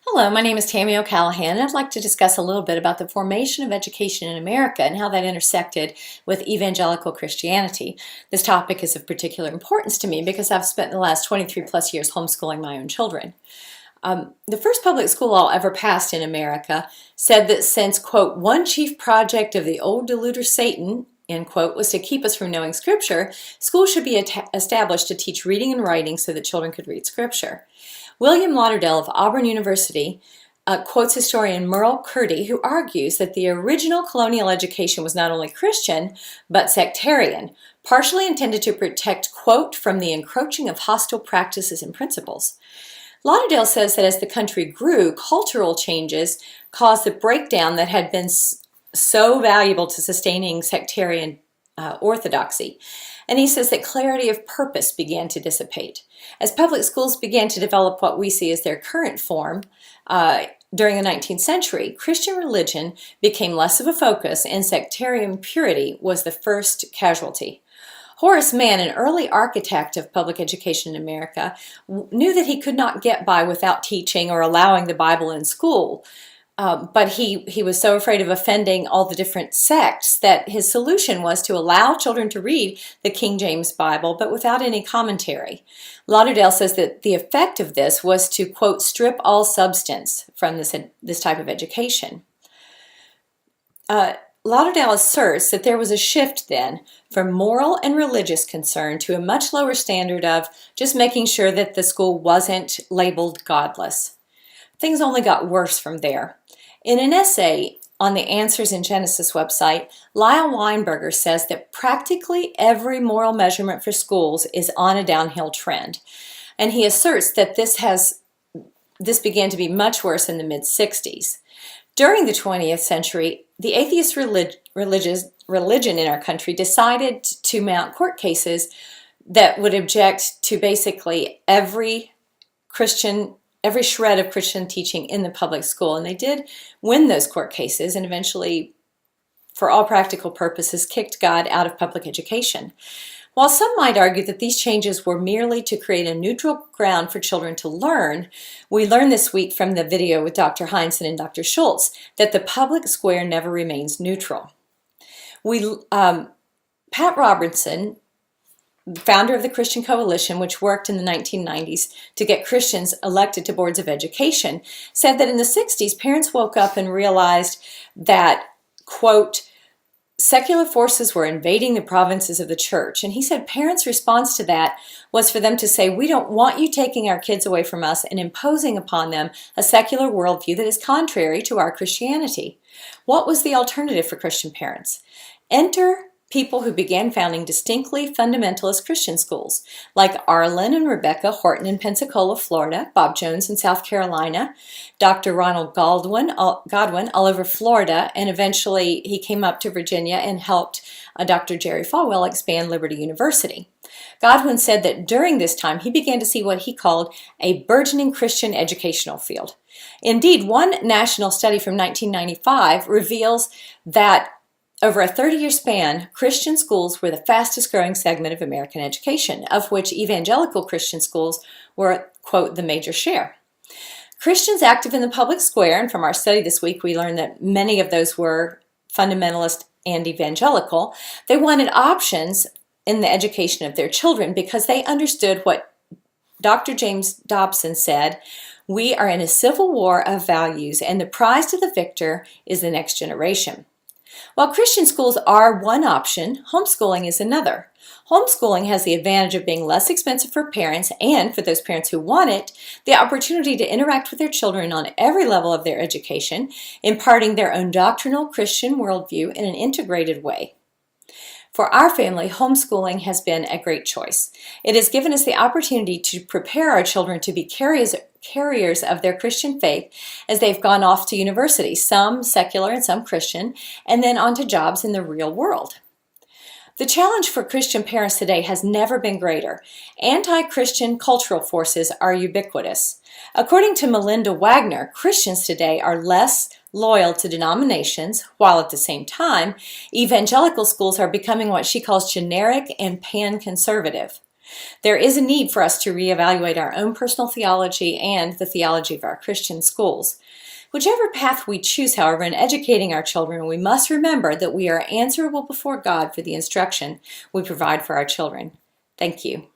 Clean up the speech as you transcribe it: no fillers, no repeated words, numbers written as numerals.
Hello, my name is Tammy O'Callahan, and I'd like to discuss a little bit about the formation of education in America and how that intersected with evangelical Christianity. This topic is of particular importance to me because I've spent the last 23 plus years homeschooling my own children. The first public school law ever passed in America said that since, quote, one chief project of the old deluder Satan, end quote, was to keep us from knowing Scripture, schools should be established to teach reading and writing so that children could read Scripture. William Lauderdale of Auburn University quotes historian Merle Curdy, who argues that the original colonial education was not only Christian, but sectarian, partially intended to protect, quote, from the encroaching of hostile practices and principles. Lauderdale says that as the country grew, cultural changes caused the breakdown that had been so valuable to sustaining sectarian orthodoxy. And he says that clarity of purpose began to dissipate. As public schools began to develop what we see as their current form during the 19th century, Christian religion became less of a focus and sectarian purity was the first casualty. Horace Mann, an early architect of public education in America, knew that he could not get by without teaching or allowing the Bible in school. But he was so afraid of offending all the different sects that his solution was to allow children to read the King James Bible, but without any commentary. Lauderdale says that the effect of this was to, quote, strip all substance from this type of education. Lauderdale asserts that there was a shift then from moral and religious concern to a much lower standard of just making sure that the school wasn't labeled godless. Things only got worse from there. In an essay on the Answers in Genesis website, Lyle Weinberger says that practically every moral measurement for schools is on a downhill trend. And he asserts that this began to be much worse in the mid-60s. During the 20th century, the atheist religion in our country decided to mount court cases that would object to basically every shred of Christian teaching in the public school. And they did win those court cases and eventually, for all practical purposes, kicked God out of public education. While some might argue that these changes were merely to create a neutral ground for children to learn, we learned this week from the video with Dr. Heinzen and Dr. Schultz that the public square never remains neutral. Pat Robertson, founder of the Christian Coalition, which worked in the 1990s to get Christians elected to boards of education, said that in the 60s, parents woke up and realized that, quote, secular forces were invading the provinces of the church. And he said parents' response to that was for them to say, we don't want you taking our kids away from us and imposing upon them a secular worldview that is contrary to our Christianity. What was the alternative for Christian parents? Enter people who began founding distinctly fundamentalist Christian schools, like Arlen and Rebecca Horton in Pensacola, Florida, Bob Jones in South Carolina, Dr. Ronald Godwin all over Florida, and eventually he came up to Virginia and helped Dr. Jerry Falwell expand Liberty University. Godwin said that during this time he began to see what he called a burgeoning Christian educational field. Indeed, one national study from 1995 reveals that over a 30-year span, Christian schools were the fastest growing segment of American education, of which evangelical Christian schools were, quote, the major share. Christians active in the public square, and from our study this week, we learned that many of those were fundamentalist and evangelical. They wanted options in the education of their children because they understood what Dr. James Dobson said, we are in a civil war of values, and the prize to the victor is the next generation. While Christian schools are one option, homeschooling is another. Homeschooling has the advantage of being less expensive for parents and, for those parents who want it, the opportunity to interact with their children on every level of their education, imparting their own doctrinal Christian worldview in an integrated way. For our family, homeschooling has been a great choice. It has given us the opportunity to prepare our children to be carriers of their Christian faith as they've gone off to university, some secular and some Christian, and then on to jobs in the real world. The challenge for Christian parents today has never been greater. Anti-Christian cultural forces are ubiquitous. According to Melinda Wagner, Christians today are less loyal to denominations, while at the same time, evangelical schools are becoming what she calls generic and pan-conservative. There is a need for us to reevaluate our own personal theology and the theology of our Christian schools. Whichever path we choose, however, in educating our children, we must remember that we are answerable before God for the instruction we provide for our children. Thank you.